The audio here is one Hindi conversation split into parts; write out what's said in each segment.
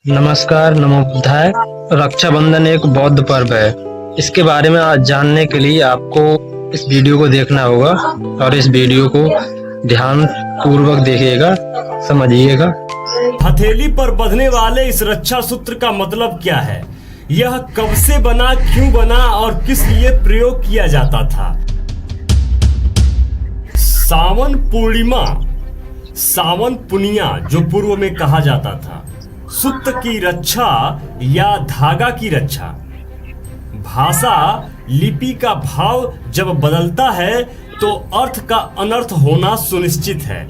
नमस्कार, नमो बुद्धाय। रक्षाबंधन एक बौद्ध पर्व है। इसके बारे में आज जानने के लिए आपको इस वीडियो को देखना होगा और इस वीडियो को ध्यान पूर्वक देखिएगा, समझिएगा। हथेली पर बंधने वाले इस रक्षा सूत्र का मतलब क्या है? यह कब से बना, क्यों बना और किस लिए प्रयोग किया जाता था? सावन पूर्णिमा, सावन पुनिया जो पूर्व में कहा जाता था, सूत्र की रक्षा या धागा की रक्षा। भाषा लिपि का भाव जब बदलता है तो अर्थ का अनर्थ होना सुनिश्चित है।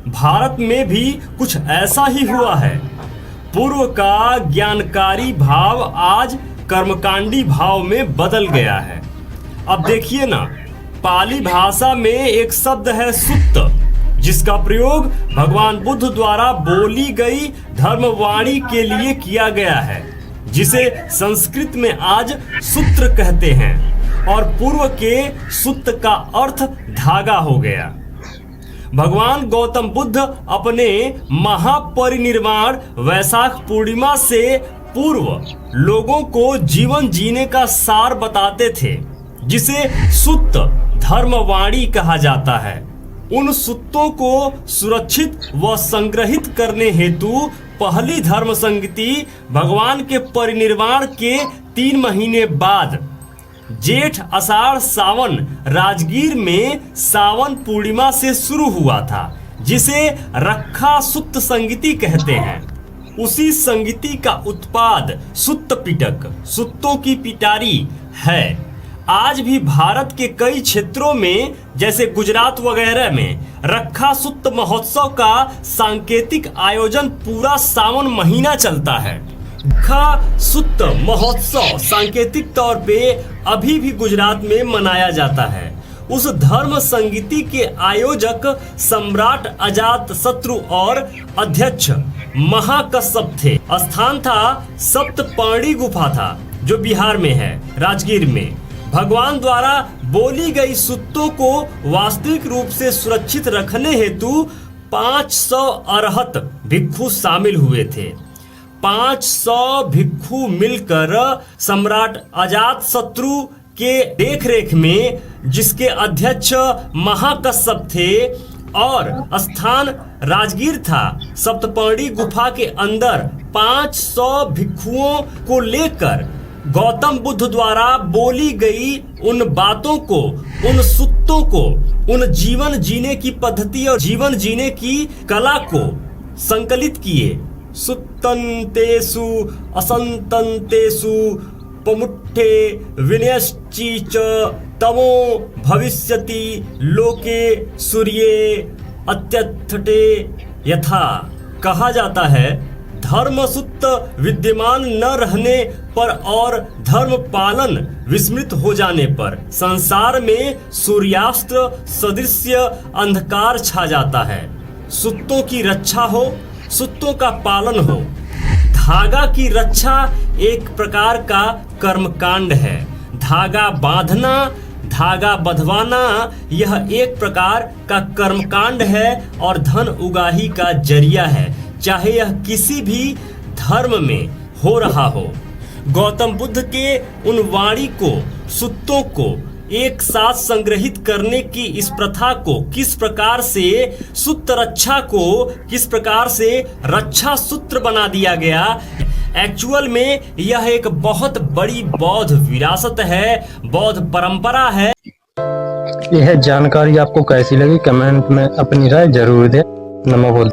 भारत में भी कुछ ऐसा ही हुआ है। पूर्व का ज्ञानकारी भाव आज कर्मकांडी भाव में बदल गया है। अब देखिए ना, पाली भाषा में एक शब्द है सुत्त, जिसका प्रयोग भगवान बुद्ध द्वारा बोली गई धर्मवाणी के लिए किया गया है, जिसे संस्कृत में आज सूत्र कहते हैं, और पूर्व के सूत्र का अर्थ धागा हो गया। भगवान गौतम बुद्ध अपने महापरिनिर्वाण वैशाख पूर्णिमा से पूर्व लोगों को जीवन जीने का सार बताते थे, जिसे सूत्र धर्मवाणी कहा जाता है। उन सूत्रों को सुरक्षित व संग्रहित करने हेतु पहली धर्म संगति भगवान के परिनिर्वाण के 3 महीने बाद जेठ आषाढ़ सावन राजगीर में सावन पूर्णिमा से शुरू हुआ था, जिसे रक्षा सूत्र संगति कहते हैं। उसी संगति का उत्पाद सूत्र पिटक, सूत्रों की पिटारी है। आज भी भारत के कई क्षेत्रों में जैसे गुजरात वगैरह में रक्षा सूत्र महोत्सव का सांकेतिक आयोजन पूरा सावन महीना चलता है। रक्षा सूत्र महोत्सव सांकेतिक तौर पे अभी भी गुजरात में मनाया जाता है। उस धर्म संगति के आयोजक सम्राट अजात शत्रु और अध्यक्ष महाकश्यप थे। स्थान था सप्तपर्णी गुफा था, जो बिहार में है, राजगीर में। भगवान द्वारा बोली गई सूत्रों को वास्तविक रूप से सुरक्षित रखने हेतु 500 अरहत भिक्षु शामिल हुए थे। 500 भिक्षु मिलकर सम्राट अजात शत्रु के देखरेख में, जिसके अध्यक्ष महाकश्यप थे और स्थान राजगीर था, सप्तपर्णी गुफा के अंदर 500 भिक्षुओं को लेकर गौतम बुद्ध द्वारा बोली गई उन बातों को, उन सूत्रों को, उन जीवन जीने की पद्धति और जीवन जीने की कला को संकलित किए। सुत्तन्तेषु असंतन्तेषु पमुट्ठे विनयश्चि च तमो भविष्यति लोके सूर्ये अत्यथटे यथा। कहा जाता है, धर्म सूत्र विद्यमान न रहने पर और धर्म पालन विस्मृत हो जाने पर संसार में सूर्यास्त सदृश अंधकार छा जाता है। सूत्रों की रक्षा हो, सूत्रों का पालन हो। धागा की रक्षा एक प्रकार का कर्मकांड है। धागा बांधना, धागा बंधवाना, यह एक प्रकार का कर्मकांड है और धन उगाही का जरिया है, चाहे यह किसी भी धर्म में हो रहा हो। गौतम बुद्ध के उन वाणी को, सूत्रों को एक साथ संग्रहित करने की इस प्रथा को किस प्रकार से, सूत्र रक्षा को किस प्रकार से रक्षा सूत्र बना दिया गया। एक्चुअल में यह एक बहुत बड़ी बौद्ध विरासत है, बौद्ध परंपरा है। यह जानकारी आपको कैसी लगी, कमेंट में अपनी राय जरूर दें। नमो बुद्धाय।